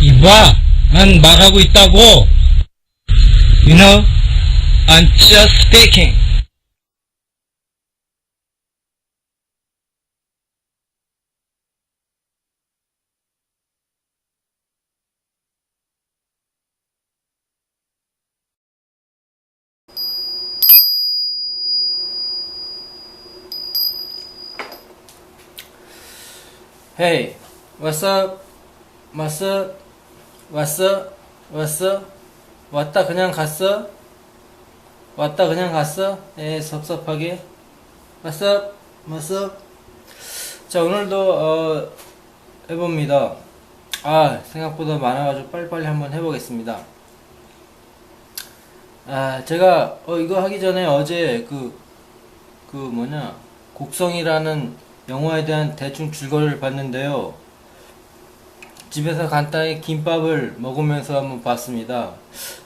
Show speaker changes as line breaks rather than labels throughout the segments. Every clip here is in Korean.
이봐, 난 말하고 있다고. You know, I'm just speaking.
Hey, what's up? What's up? What's up? What's up? 왔다 그냥 갔어? 왔다 그냥 갔어? 섭섭하게. What's up? What's up? 자, 오늘도 해봅니다. 생각보다 많아가지고 빨리빨리 한번 해보겠습니다. 제가 이거 하기 전에 어제 곡성이라는 영화에 대한 대충 줄거리를 봤는데요. 집에서 간단히 김밥을 먹으면서 한번 봤습니다.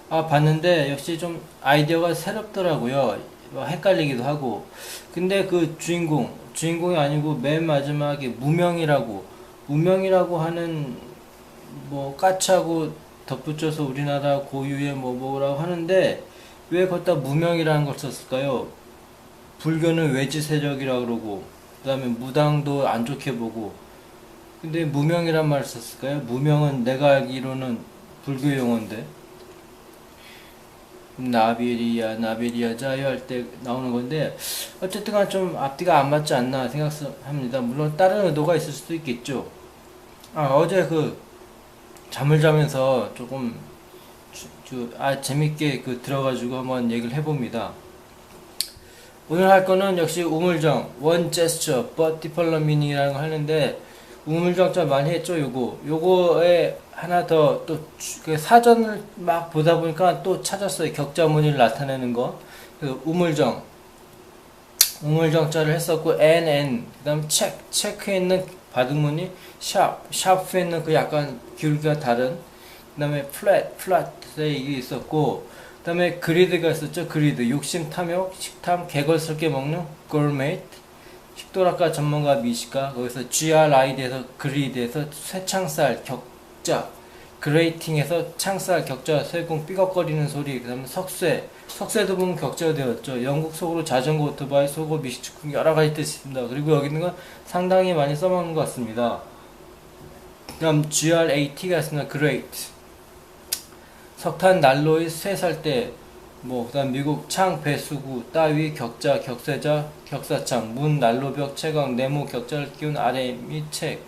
봤는데 역시 좀 아이디어가 새롭더라고요. 헷갈리기도 하고. 근데 그 주인공이 아니고 맨 마지막에 무명이라고 하는 까치하고 덧붙여서 우리나라 고유의 뭐라고 하는데 왜 거기다 무명이라는 걸 썼을까요? 불교는 외지 세력이라고 그러고 그 다음에 무당도 안 좋게 보고 근데 무명이란 말을 썼을까요? 무명은 내가 알기로는 불교 용어인데 나비리야 자유 할 때 나오는 건데 어쨌든 간 좀 앞뒤가 안 맞지 않나 생각합니다. 물론 다른 의도가 있을 수도 있겠죠. 어제 잠을 자면서 조금 재밌게 들어가지고 한번 얘기를 해봅니다. 오늘 할 거는 역시 우물정, one gesture, but deeper meaning이라는 걸 하는데, 우물정자 많이 했죠, 요거에 하나 더, 사전을 막 보다 보니까 또 찾았어요. 격자무늬를 나타내는 거. 우물정자를 했었고, and, 그 다음 체크에 있는 바둑무늬, 샤프에 있는 약간 기울기가 다른, 그 다음에 플랫에 이게 있었고, 그 다음에 그리드가 있었죠. 그리드, 욕심, 탐욕, 식탐, 개걸스럽게 먹는 골메이트, 식도락가 전문가 미식가, 거기서 GRID에서 그리드에서 쇠창살 격자, 그레이팅에서 창살 격자, 쇠공 삐걱거리는 소리, 그 다음에 석쇠도 보면 격자가 되었죠. 영국 속으로 자전거, 오토바이, 속어, 미식축구 여러가지 뜻이 있습니다. 그리고 여기 있는 건 상당히 많이 써먹는 것 같습니다. 그 다음 GRAT가 있습니다. Great. 석탄 난로의 쇠살 때, 그 다음 미국 창, 배수구, 따위, 격자, 격세자, 격사창, 문, 난로벽, 채광, 네모, 격자를 끼운 아래 및 책.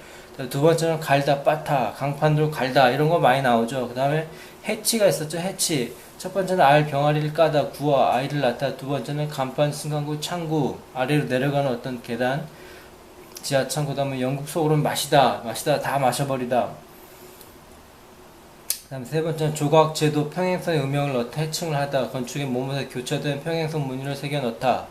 두 번째는 갈다, 빠타, 강판으로 갈다, 이런 거 많이 나오죠. 그 다음에 해치가 있었죠. 해치. 첫 번째는 알 병아리를 까다, 구워, 아이를 낳다. 두 번째는 간판, 승강구, 창구, 아래로 내려가는 어떤 계단, 지하창구. 그 다음에 영국 속으로는 마시다, 다 마셔버리다. 다음 세 번째는 조각, 제도, 평행선의 음영을 넣다, 해칭을 하다, 건축의 몸에서 교차된 평행선 무늬를 새겨 넣다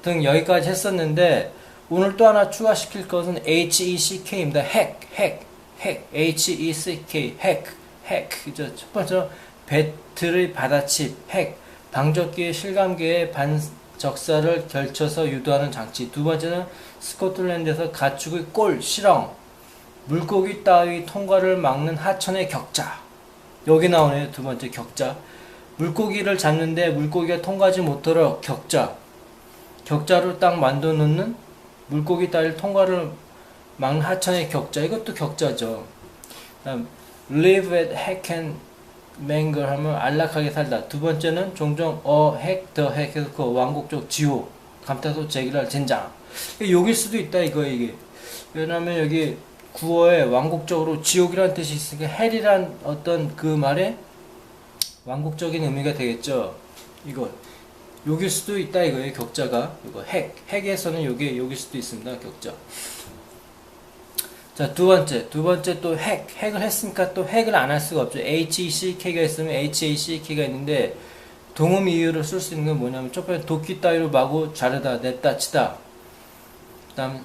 등 여기까지 했었는데 오늘 또 하나 추가시킬 것은 HECK입니다. 핵, HECK, 핵. 첫 번째로 배틀의 받아칩, 핵, 방적기의 실감기의 반적사를 결쳐서 유도하는 장치. 두 번째는 스코틀랜드에서 가축의 꼴, 실험, 물고기 따위 통과를 막는 하천의 격자. 여기 나오네요. 두 번째 격자. 물고기를 잡는데 물고기가 통과하지 못하도록 격자로 딱 만들어 놓는 물고기 따위를 통과를 막는 하천의 격자. 이것도 격자죠. 다음 live at heck and mangle 하면 안락하게 살다. 두 번째는 종종 핵, 더 핵 해서 왕국적 지옥, 감타소 제기랄 젠장. 욕일 수도 있다 이게. 왜냐면 여기 구어에 왕국적으로 지옥이라는 뜻이 있으니까 헬이란 어떤 그 말에 왕국적인 의미가 되겠죠. 이거 욕일 수도 있다 이거예요. 격자가 이거 핵에서는 욕일 수도 있습니다. 격자. 자, 두 번째 또 핵을 했으니까 또 핵을 안 할 수가 없죠. HECK가 있으면 HACK가 있는데 동음 이유를 쓸 수 있는 건 뭐냐면 첫 번째 도끼 따위로 마구 자르다, 냈다, 치다. 그 다음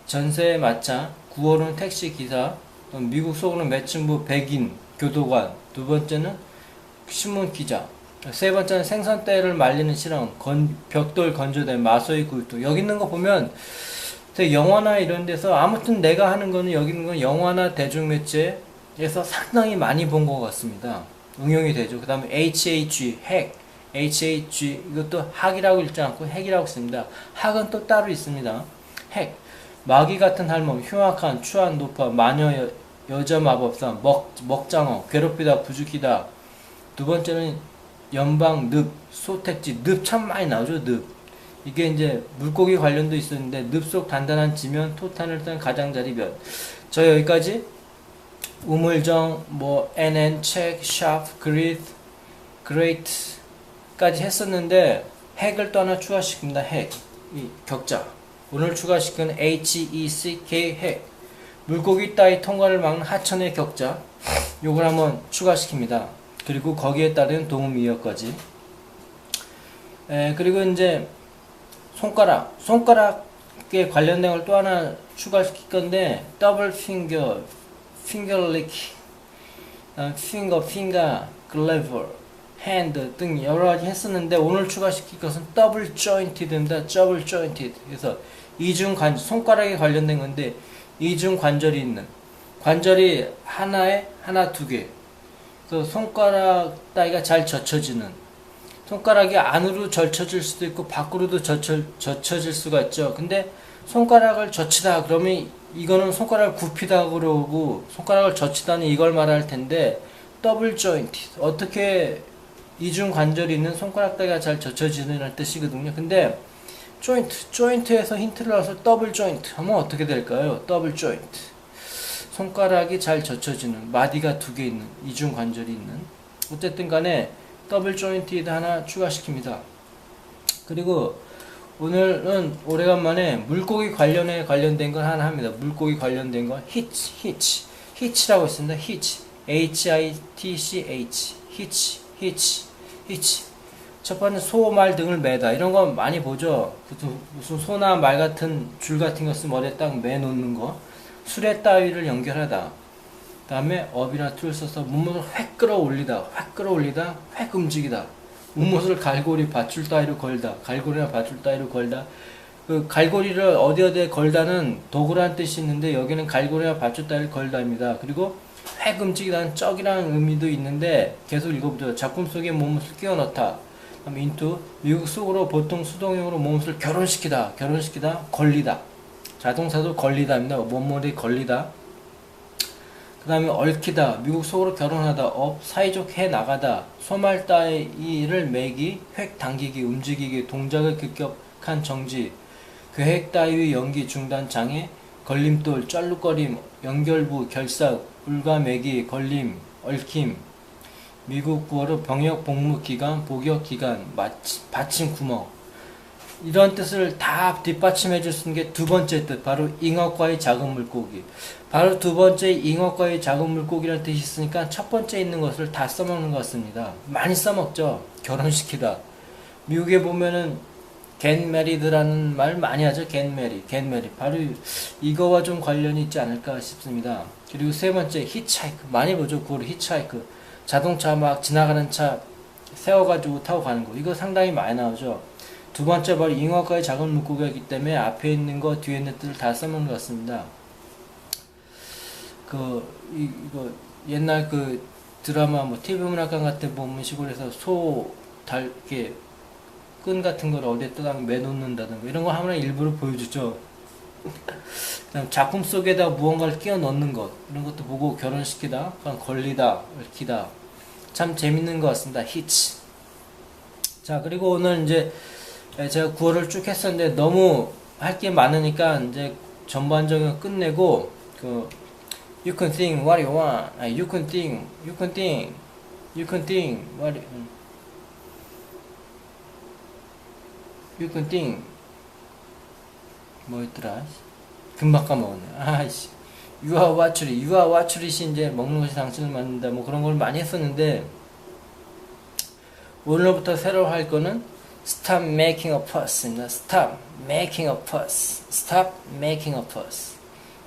전세에 마차, 구어로는 택시 기사, 미국 속으로는 매춘부, 백인, 교도관. 두 번째는 신문 기자. 세 번째는 생선대를 말리는 실험, 벽돌 건조대, 마소의 굴뚝. 여기 있는 거 보면 영화나 이런 데서 아무튼 내가 하는 거는 여기 있는 건 영화나 대중매체 에서 상당히 많이 본 것 같습니다. 응용이 되죠. 그 다음에 HH, 핵, HH, 이것도 학이라고 읽지 않고 핵이라고 씁니다. 학은 또 따로 있습니다. 핵, 마귀 같은 할멈, 흉악한, 추한, 높아, 마녀, 여자 마법사, 먹장어, 괴롭히다, 부추기다. 두 번째는 연방, 늪, 소택지, 늪 참 많이 나오죠, 늪. 이게 이제 물고기 관련도 있었는데, 늪 속 단단한 지면, 토탄을 딴 가장자리변. 저 여기까지 우물정, NN, 책, 샵, great까지 했었는데, 핵을 또 하나 추가시킵니다, 핵. 이 격자. 오늘 추가시킨 HECK 핵. 물고기 따위 통과를 막는 하천의 격자. 요걸 한번 추가시킵니다. 그리고 거기에 따른 동음이어까지. 그리고 이제 손가락에 관련된 걸 또 하나 추가시킬 건데, 더블 핑거, 핑거 리키, 핑거, 글래버, 핸드 등 여러 가지 했었는데, 오늘 추가시킬 것은 더블 조인티드입니다. 더블 조인티드. 그래서 손가락에 관련된 건데, 이중 관절이 있는, 관절이 하나에 하나 두 개. 그 손가락 따위가 잘 젖혀지는, 손가락이 안으로 젖혀질 수도 있고 밖으로도 젖혀질 수가 있죠. 근데 손가락을 젖히다 그러면 이거는 손가락을 굽히다 그러고, 손가락을 젖히다는 이걸 말할 텐데, 더블 조인트, 어떻게 이중 관절이 있는 손가락 따위가 잘 젖혀지는 뜻이거든요. 근데 조인트에서 힌트를 얻어서 더블 조인트 하면 어떻게 될까요? 더블 조인트, 손가락이 잘 젖혀지는, 마디가 두 개 있는, 이중 관절이 있는. 어쨌든 간에 더블 조인티드 하나 추가시킵니다. 그리고 오늘은 오래간만에 물고기 관련된 걸 하나 합니다. 물고기 관련된 거 히치라고 있습니다. HITCH, 히치. 첫 번째 소, 말 등을 매다. 이런 거 많이 보죠. 무슨 소나 말 같은 줄 같은 것을 머리에 딱 매놓는 거. 수레 따위를 연결하다. 그 다음에 업이나 툴 써서 문못을 획 끌어올리다, 획 움직이다. 문못을 갈고리, 밧줄 따위로 걸다. 갈고리나 밧줄 따위로 걸다. 그 갈고리를 어디에 걸다는 도구라는 뜻이 있는데, 여기는 갈고리나 밧줄 따위를 걸다입니다. 그리고 획 움직이다는 쩍이라는 의미도 있는데, 계속 읽어보죠. 작품 속에 문못을 끼워 넣다. 그다음에 인투, 미국 속으로 보통 수동형으로 문못을 결혼시키다, 걸리다. 자동차도 걸리다입니다. 몸머리 걸리다. 그 다음에 얽히다, 미국 속으로 결혼하다, 사이좋게 해 나가다, 소말 따위를 매기, 획 당기기, 움직이기, 동작의 급격한 정지, 계획 따위 연기, 중단, 장애, 걸림돌, 쩔룩거림, 연결부, 결삭, 울가매기, 걸림, 얽힘, 미국 구어로 병역 복무 기간, 복역 기간, 받침 구멍. 이런 뜻을 다 뒷받침해 줄 수 있는 게 두 번째 뜻, 바로 잉어과의 작은 물고기. 바로 두 번째 잉어과의 작은 물고기라는 뜻이 있으니까 첫 번째 있는 것을 다 써먹는 것 같습니다. 많이 써먹죠. 결혼시키다. 미국에 보면은 get married라는 말 많이 하죠. get married. 바로 이거와 좀 관련이 있지 않을까 싶습니다. 그리고 세 번째 hitchhike. 많이 보죠. 구호로 hitchhike. 자동차 막 지나가는 차 세워가지고 타고 가는 거. 이거 상당히 많이 나오죠. 두 번째 바로 잉어과의 작은 물고기이기 때문에 앞에 있는 거 뒤에 있는 뜻을 다 써먹는 것 같습니다. 이거 옛날 그 드라마 TV 문학관 같은 데 보면 시골에서 이렇게 끈 같은 걸 어디에 떠다 매놓는다든가 이런 거 하면 일부러 보여주죠. 그다음 작품 속에다 무언가를 끼워 넣는 것, 이런 것도 보고 결혼시키다, 걸리다, 얽히다. 참 재밌는 것 같습니다. 히치. 자, 그리고 오늘 이제 제가 구호를 쭉 했었는데 너무 할 게 많으니까 이제 전반적인 거 끝내고 you can think what you want. you can think what you can think 뭐였더라? 금방 까먹었네. 아이씨. you are what you 이제 먹는 것이 당신을 만든다. 뭐 그런 걸 많이 했었는데, 오늘부터 새로 할 거는 Stop making a fuss입니다. Stop making a fuss.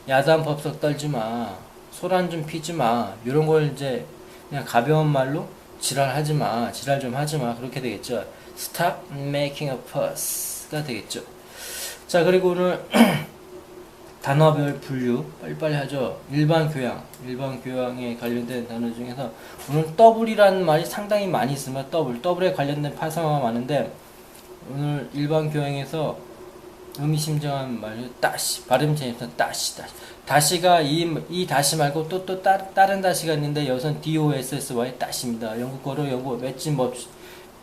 야단 법석 떨지 마. 소란 좀 피지 마. 이런 걸 이제 그냥 가벼운 말로 지랄 좀 하지 마. 그렇게 되겠죠. Stop making a fuss가 되겠죠. 자, 그리고 오늘 단어별 분류 빨리빨리 하죠. 일반 교양에 관련된 단어 중에서 오늘 더블이라는 말이 상당히 많이 있으면 더블에 관련된 파생어가 많은데 오늘 일반 교양에서 의미심장한 말로 다시 발음 재밌어 다시가 이 다시 말고 또 다른 다시가 있는데 여기선 DOSSY 다시입니다. 영국어로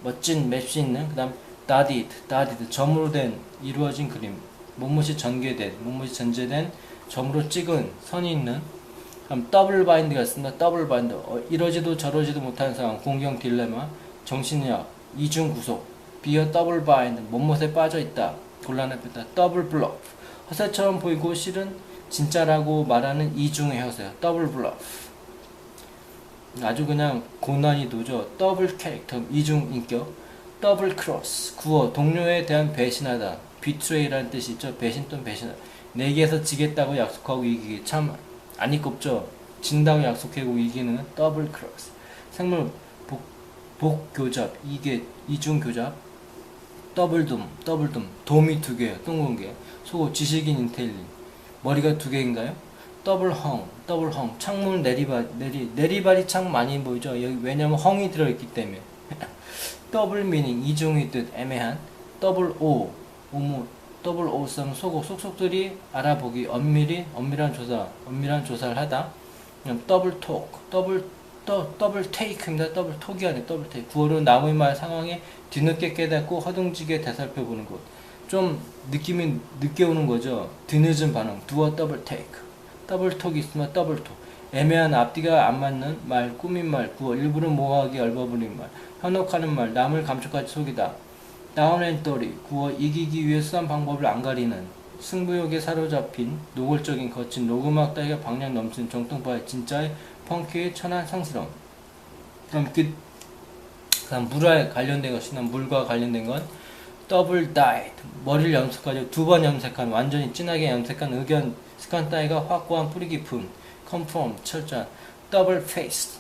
멋진 맵시 있는 그 다음 dotted 점으로 된 이루어진 그림 무엇이 전제된 점으로 찍은 선이 있는 그럼 더블 바인드가 있습니다. 더블 바인드 이러지도 저러지도 못하는 상황 공경 딜레마 정신력 이중 구속 비어 더블 바인드 무엇에 빠져있다 곤란했다 더블 블러프 허세처럼 보이고 실은 진짜라고 말하는 이중의 허세 더블 블러프 아주 그냥 고난이도죠. 더블 캐릭터 이중 인격 더블 크로스 구어 동료에 대한 배신하다 비트레이라는 뜻이 있죠. 배신 또는 배신하다 내기에서 지겠다고 약속하고 이기기 참 안 이꼽죠. 진다고 약속하고 이기는 더블 크로스 생물 복교잡 이중교잡 더블둠 돔이 두 개예요. 둥근 게 속어 지식인 인텔리 머리가 두 개인가요? 더블헝 창문 내리발이 참 많이 보이죠. 여기 왜냐면 헝이 들어있기 때문에 더블 미닝 이중의 뜻 애매한 더블 더블 오썸 속속들이 알아보기 엄밀한 조사를 하다 더블 더블 테이크입니다. 더블 톡이 아니라 더블 테이크 구어로 남의 말 상황에 뒤늦게 깨닫고 허둥지게 되살펴보는 것 좀 느낌이 늦게 오는 거죠. 뒤늦은 반응 두어 더블 테이크 더블 톡이 있으면 더블 톡 애매한 앞뒤가 안 맞는 말 꾸민 말 구어 일부러 모호하게 얽어버린 말 현혹하는 말 남을 감쪽같이 속이다 다운앤더리 구어 이기기 위해 수단 방법을 안 가리는 승부욕에 사로잡힌 노골적인 거친 녹음악 따위가 방향 넘치는 정통파의 진짜의 펑키의 천한 상스러움 그럼 그다음 물과 관련된 것이나 물과 관련된 건 더블 다이드 머리를 염색하죠. 두 번 염색한 완전히 진하게 염색한 의견 습관 따위가 확고한 뿌리 깊은 컨펌 철저한 더블 페이스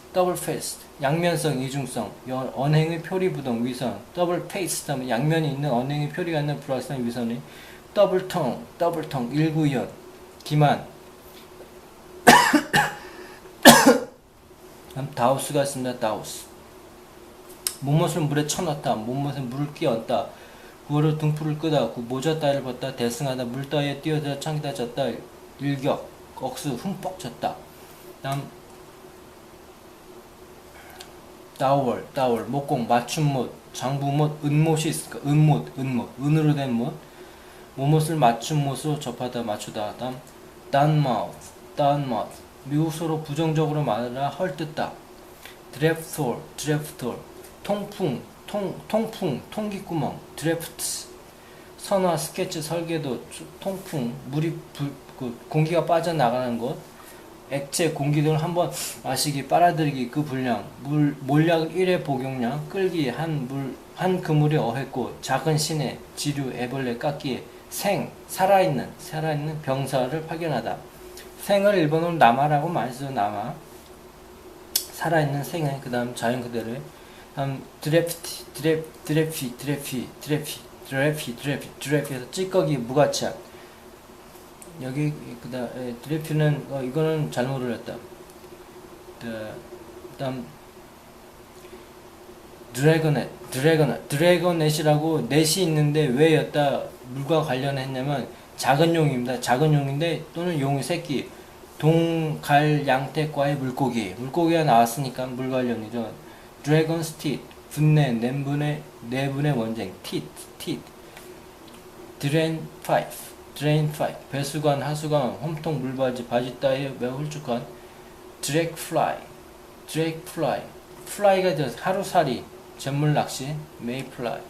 양면성 이중성 언행의 표리부동 위선 더블 페이스 다음에 양면이 있는 언행의 표리가 있는 불확실한 위선이 더블텅 일구이연 기만 다우스가 있습니다. 다우스 무엇을 물에 쳐넣다 무엇에 물을 끼얹다 구어로 등불을 끄다 모자 따위를 벗다 대승하다 물 따위에 뛰어들어 창기다 졌다 일격 억수 흠뻑 졌다 다음 다월 목공 맞춤못 장부못 은못이 있을까 은못 은으로 된 못 모못을 맞춤못으로 접하다 맞추다 다음 downmouth 미국어로 부정적으로 말하라 헐뜯다 드래프톨 통기구멍 드래프트 선화 스케치 설계도 통풍 물이 공기가 빠져나가는 곳 액체 공기 등을 한번 마시기 빨아들이기 그 분량 몰약 1회 복용량 끌기 한 그물에 어획고 작은 시내 지류 애벌레 깎기 살아있는 병사를 파견하다 생을 일본어로 남아라고 많이 쓰죠. 남아 살아있는 생을 그 다음 자연 그대로의 다음 드래피에서 찌꺼기 무가치약 여기 그다음 드래피는 이거는 잘못 올렸다. 그다음 드래곤넷이라고 넷이 있는데 왜 여기다 물과 관련했냐면 작은 용입니다. 작은 용인데 또는 용의 새끼 동갈양태과의 물고기가 나왔으니까 물 관련이죠. 드래곤스 티 분내 내분의 원쟁 티 드레인 파이프 배수관 하수관 홈통 물바지 바지 따위에 매우 훌쭉한 드랙 플라이 플라이가 되어서 하루살이 잿물낚시 메이플라이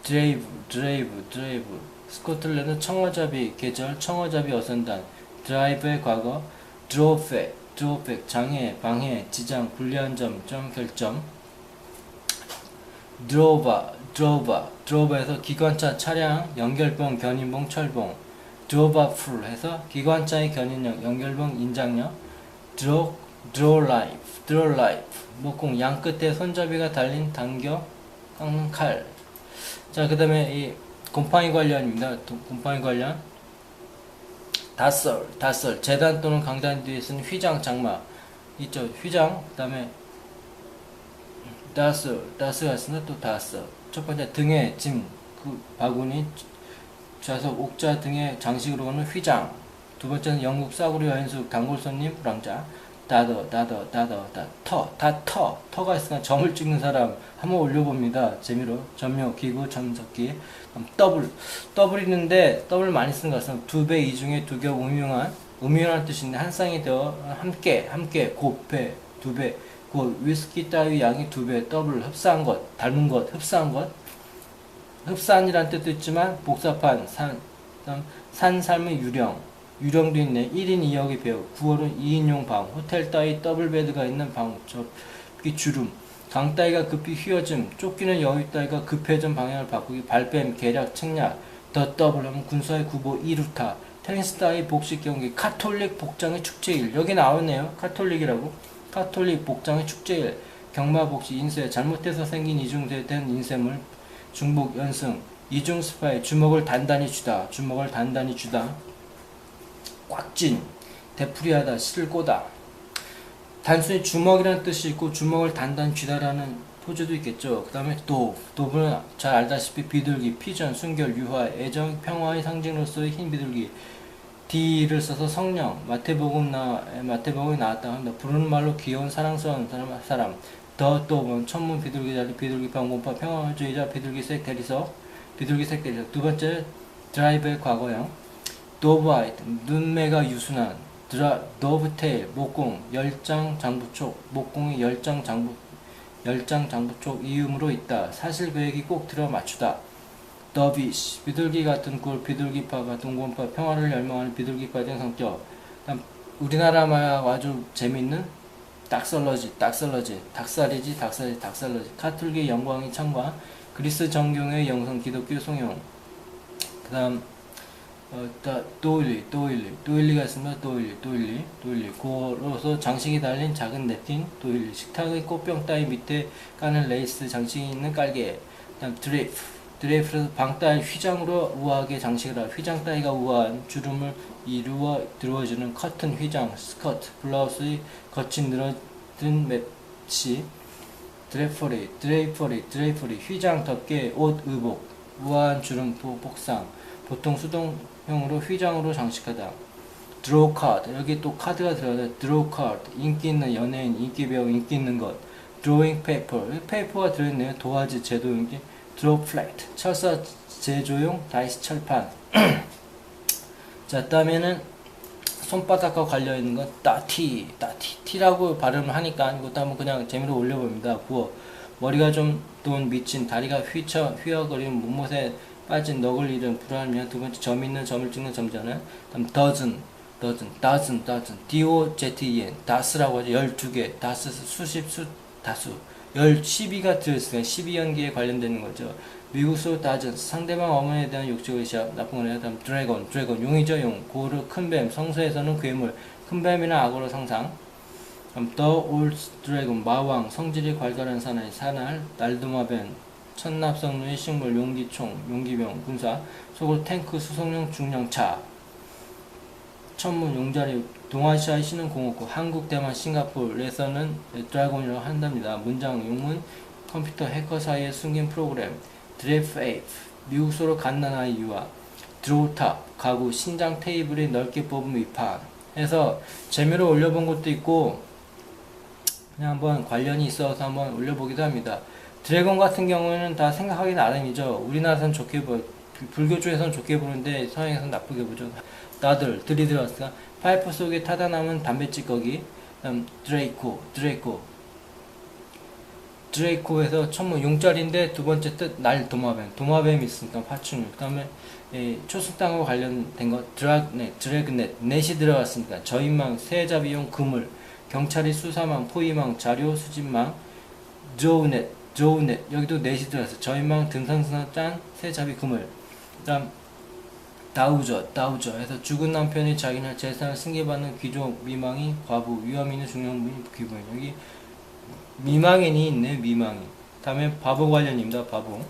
드레이브 스코틀랜드 청어잡이 계절 청어잡이 어선단 드라이브의 과거 드로백 장애 방해 지장 불리한 점 결점 드로버에서 기관차 차량 연결봉 견인봉 철봉 드로버풀 해서 기관차의 견인력 연결봉 인장력 드로라이프 목공 양끝에 손잡이가 달린 깎는 칼. 자, 그 다음에 이 곰팡이 관련입니다. 곰팡이 관련 다썰. 재단 또는 강단 뒤에 쓰는 휘장, 장마. 있죠. 휘장, 그 다음에 다스가 있으면 또 다썰. 첫 번째, 등에 짐, 그 바구니, 좌석, 옥자 등의 장식으로 하는 휘장. 두 번째는 영국 싸구려 여인숙, 단골 손님, 불황자. 터가 있으니까 점을 찍는 사람 한번 올려봅니다. 재미로. 점묘, 기구, 점석기. 더블 있는데 더블 많이 쓰는 것 같습니다. 두 배, 이중에 두 겹, 음흉한 뜻인데 한 쌍이 되어 함께, 곱배, 두 배, 위스키 따위 양이 두 배, 더블, 흡사한 것, 닮은 것, 흡사한 것. 흡사한이란 뜻도 있지만 복잡한 산 삶의 유령도 있네. 1인 2역의 배우, 9월은 2인용 방, 호텔 따위 더블 베드가 있는 방, 주름, 강 따위가 급히 휘어짐, 쫓기는 여유 따위가 급해진 방향을 바꾸기, 발뺌, 계략, 책략, 더 더블하면 군사의 구보, 이루타, 테니스 따위 복식 경기, 카톨릭 복장의 축제일, 여기 나오네요. 카톨릭이라고. 카톨릭 복장의 축제일, 경마 복식, 인쇄, 잘못해서 생긴 이중된 인쇄물, 중복, 연승, 이중 스파이, 주먹을 단단히 주다, 꽉진, 되풀이하다, 실고다. 단순히 주먹이라는 뜻이 있고 주먹을 단단히 쥐다라는 포즈도 있겠죠. 그 다음에 도브는 잘 알다시피 비둘기, 피전, 순결, 유화, 애정, 평화의 상징으로서의 흰 비둘기. D를 써서 성령, 마태복음이 나왔다 합니다. 부르는 말로 귀여운 사랑스러운 사람. 더 또는 천문 비둘기 자리, 비둘기 병공파, 평화주의자, 비둘기색 대리석. 두 번째 드라이브의 과거형. 도브아이트, 눈매가 유순한. 도브테일, 목공, 열장 장부촉, 목공이 열장 장부촉 이음으로 있다. 사실 계획이 꼭 들어 맞추다. 더비시, 비둘기 같은 꼴, 비둘기파가 동공파, 평화를 열망하는 비둘기파에 대한 성격. 우리나라 말하고 아주 재밌는 닭살러지, 닭살러지. 카톨릭의 영광이 참과, 그리스 정경의 영성, 기독교 송영. 그 다음 도일리가 있으면 도일리 고로서 장식이 달린 작은 냅킨, 도일리, 식탁의 꽃병 따위 밑에 까는 레이스 장식이 있는 깔개. 그다음 드레이프에서 방 따위 휘장으로 우아하게 장식을 하고, 휘장 따위가 우아한 주름을 드루어주는 커튼, 휘장, 스커트, 블라우스의 거친 늘어진 맵시. 드레이퍼리, 휘장, 덮개, 옷, 의복, 우아한 주름, 복상, 보통 수동형으로 휘장으로 장식하다. 드로우 카드, 여기 또 카드가 들어가요. 드로우 카드, 인기 있는 연예인, 인기 배우, 인기 있는 것. 드로잉 페이퍼가 들어있네요. 도화지, 제도용지. 드로우 플레이트, 철사 제조용 다이스 철판. 자, 다음에는 손바닥과 관련있는 건 티라고 발음을 하니까 이것도 한번 그냥 재미로 올려봅니다. 머리가 좀 미친, 다리가 휘어거리는, 몸못에 빠진, 넋을 잃은, 불안하면. 두 번째, 점 있는, 점을 찍는 점자는. 다음 dozen, DOZEN, 다스라고 하죠. 12개, 다스, 수십, 다수. 12가 들어있으니까 12연기에 관련되는 거죠. 미국수 다전, 상대방 어머니에 대한 욕적의 시합, 나쁜 거네요. 다음 드래곤, 용이죠, 용. 고르, 큰 뱀, 성서에서는 괴물, 큰 뱀이나 악어로 상상. 다음 The Old Dragon, 마왕, 성질이 괄괄한 사나이, 날도마뱀, 천납성류의 식물, 용기총, 용기병, 군사, 속으로 탱크, 수송용, 중량차. 천문, 용자리, 동아시아의 신은 공업국, 한국, 대만, 싱가포르에서는 드래곤이라고 한답니다. 문장, 용문, 컴퓨터 해커 사이에 숨긴 프로그램. 드래프 에이프, 미국소로 갓난아이 유아. 드로우탑, 가구, 신장 테이블이 넓게 뽑은 위판. 해서 재미로 올려본 것도 있고 그냥 한번 관련이 있어서 한번 올려보기도 합니다. 드래곤 같은 경우에는 다 생각하기 나름이죠. 우리나라에서는 좋게 불교 쪽에서는 좋게 보는데 서양에서는 나쁘게 보죠. 들이 들어왔으니까 파이프 속에 타다 남은 담배 찌꺼기. 드레이코에서 천문, 용자리인데 두 번째 뜻 도마뱀이 있으니까 파충류. 그 다음에 초승당과 관련된 것, 드래그넷, 넷이 들어갔으니까 저인망, 새잡이용 그물, 경찰이 수사망, 포위망, 자료 수집망. 드로우넷, 여기도 넷이 들어갔어요. 저인망, 등산수나 짠, 새잡이 그물. 그 다음 다우저 해서 죽은 남편이 자기나 재산을 승계받는 귀족, 미망이, 과부, 위험 있는 중년부인, 귀부인. 여기 미망인이 있네, 미망인. 다음에 바보 관련입니다. 바보.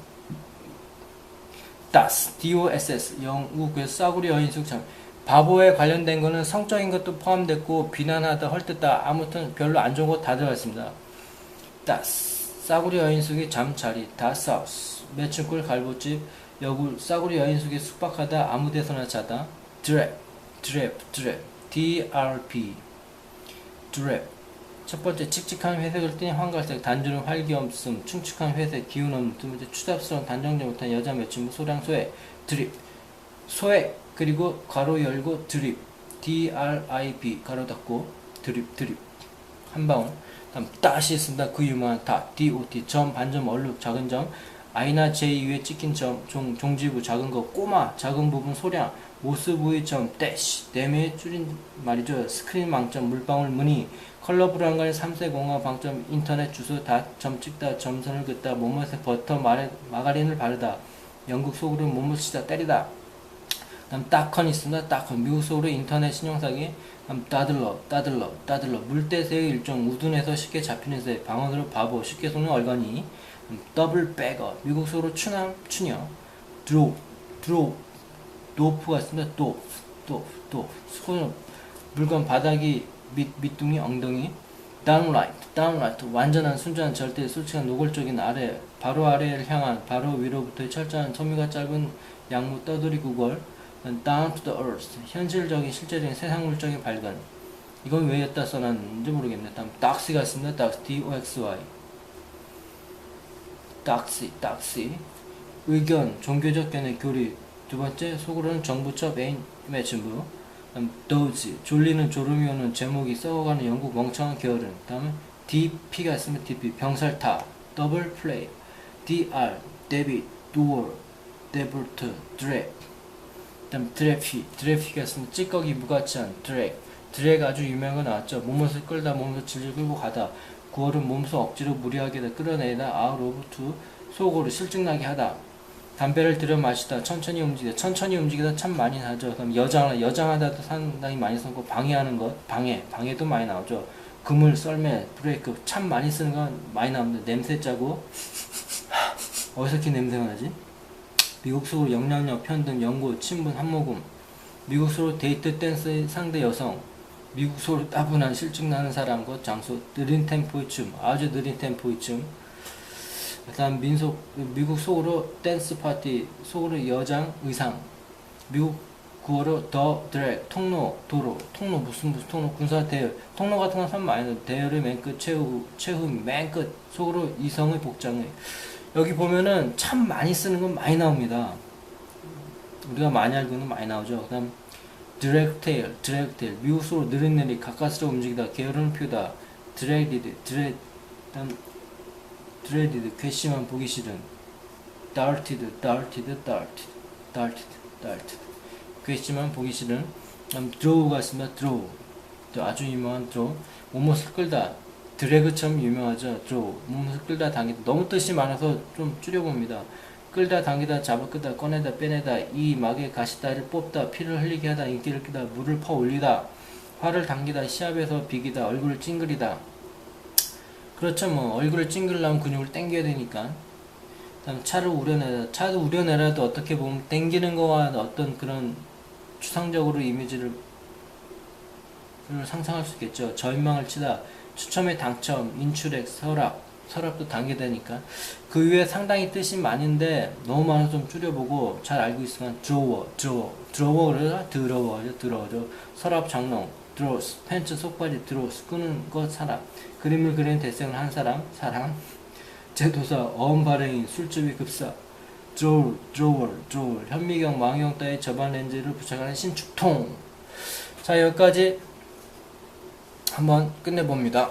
DOSS, 영국에서 싸구려 여인숙 참. 바보에 관련된 거는 성적인 것도 포함됐고 비난하다, 헐뜯다, 아무튼 별로 안 좋은 거 다 들어갔습니다. 싸구려 여인 속에 잠자리, 다사우스, 매춘꿀 갈보집, 여굴, 싸구려 여인 속에 숙박하다, 아무데서나 자다, 드랩, DRP, 드랩. 첫 번째, 칙칙한 회색을 띤 황갈색, 단주는 활기엄씀, 충축한 회색, 기운없는. 두 번째, 추잡스러운 단정지 못한 여자 매춘부, 소량소액, 드립, 소액, 그리고 괄호 열고 드립, DRIP, 가로 닫고, 드립, 한 방울. 다음, 닷이 있습니다. 그 유명한 닷, DOT, 점, 반점, 얼룩, 작은 점, I나 J 위에 찍힌 점, 종지부, 작은 거, 꼬마, 작은 부분, 소량, 모스 부위 점, 대시, 네매의 줄인 말이죠. 스크린 망점, 물방울, 무늬, 컬러 불안간의 3세 공화 방점, 인터넷 주소, 닷, 점 찍다, 점선을 긋다, 몸맛에 버터, 마가린을 바르다, 영국 속으로 몸을 치다, 때리다. 다음, 따컨 있습니다. 따컨, 미국 속으로 인터넷 신용사기. 다음, 따들러, 물대새의 일종, 우둔해서 쉽게 잡히는 새, 방언으로 바보, 쉽게 속는 얼간이. 더블 백어, 미국 속으로 추남, 추녀. 도프가 있습니다. 도프, 손, 물건 바닥이 밑둥이, 엉덩이. 다운라이트, 완전한, 순전한, 절대, 솔직한, 노골적인 아래, 바로 아래를 향한, 바로 위로부터의 철저한, 소미가 짧은 양무, 떠돌이 구걸. Down to the earth, 현실적인, 실제적인, 세상물적인 발견. 이건 왜 여기다 써놨는지 모르겠네. 다음, doxy가 있습니다. DOXY. doxy, 의견, 종교적 견해, 교리. 두 번째, 속으로는 정부첩, 애인, 매춘부. 다음, doze, 졸리는, 졸음이 오는, 제목이 썩어가는 영국 멍청한 게으른. 다음은 DP가 있으면 DP, 병살타, 더블 플레이. DR, 데빗, 도어, 데볼트, 드랙. 다음, 드래피가 있으면 찌꺼기, 무가치한, 드랙 아주 유명한 거 나왔죠. 몸을 끌다, 몸을 질질 끌고 가다. 구월은 몸소 억지로 무리하게 끌어내다, out of to, 속으로 실증나게 하다. 담배를 들여 마시다, 천천히 움직이다 참 많이 나죠. 그럼 여장하다도 상당히 많이 쓰고, 방해하는 것, 방해도 많이 나오죠. 그물, 썰매, 브레이크, 참 많이 쓰는 건 많이 나옵니다. 냄새 짜고, 어디서 이렇게 냄새가 나지? 미국 속으로 영향력, 편등, 연고, 친분, 한모금. 미국 속으로 데이트, 댄스, 상대 여성. 미국 속으로 따분한, 실증나는 사람, 것, 장소, 느린 템포의 춤, 아주 느린 템포의 춤. 그다음 미국 속으로 댄스 파티, 속으로 여장, 의상. 미국 구어로 더 드랙, 통로, 도로, 통로 무슨 통로, 군사 대열, 통로 같은 건 참 많이 나요. 대열의 맨 끝, 최후 맨 끝, 속으로 이성의 복장의. 여기 보면은 참 많이 쓰는 건 많이 나옵니다. 우리가 많이 알고 있는 건 많이 나오죠. 그 다음, 드래그테일, 미국 속으로 느릿느릿, 가까스로 움직이다, 게으름을 피우다, 드레디드, 괘씸한, 보기 싫은, darted, 괘씸한, 보기 싫은. 다음, draw가 있습니다. draw, 아주 유명한 draw, 몸을 끌다, 드래그처럼 유명하죠. draw, 몸을 끌다 당기다. 너무 뜻이 많아서 좀 줄여봅니다. 끌다 당기다, 잡아 끄다, 꺼내다, 빼내다, 이 막의 가시다리를 뽑다, 피를 흘리게 하다, 인기를 끄다, 물을 퍼 올리다, 화를 당기다, 시합에서 비기다, 얼굴을 찡그리다. 그렇죠. 뭐 얼굴을 찡그리려면 근육을 당겨야 되니까. 다음, 차를 우려내라도 어떻게 보면 당기는 거와 어떤 그런 추상적으로 이미지를 상상할 수 있겠죠. 저인망을 치다, 추첨에 당첨, 인출액, 서랍도 당겨야 되니까. 그 위에 상당히 뜻이 많은데 너무 많아서 좀 줄여보고 잘 알고 있으면 드로워를 더러워죠. 서랍 장롱, 드로스, 팬츠 속바지, 드로스, 끄는 것, 사람, 그림을 그리는 대생을 한 사람, 제도사, 어음 발행인, 술집이 급사, 드로월, 현미경, 망경 따위 저반 렌즈를 부착하는 신축통. 자, 여기까지 한번 끝내봅니다.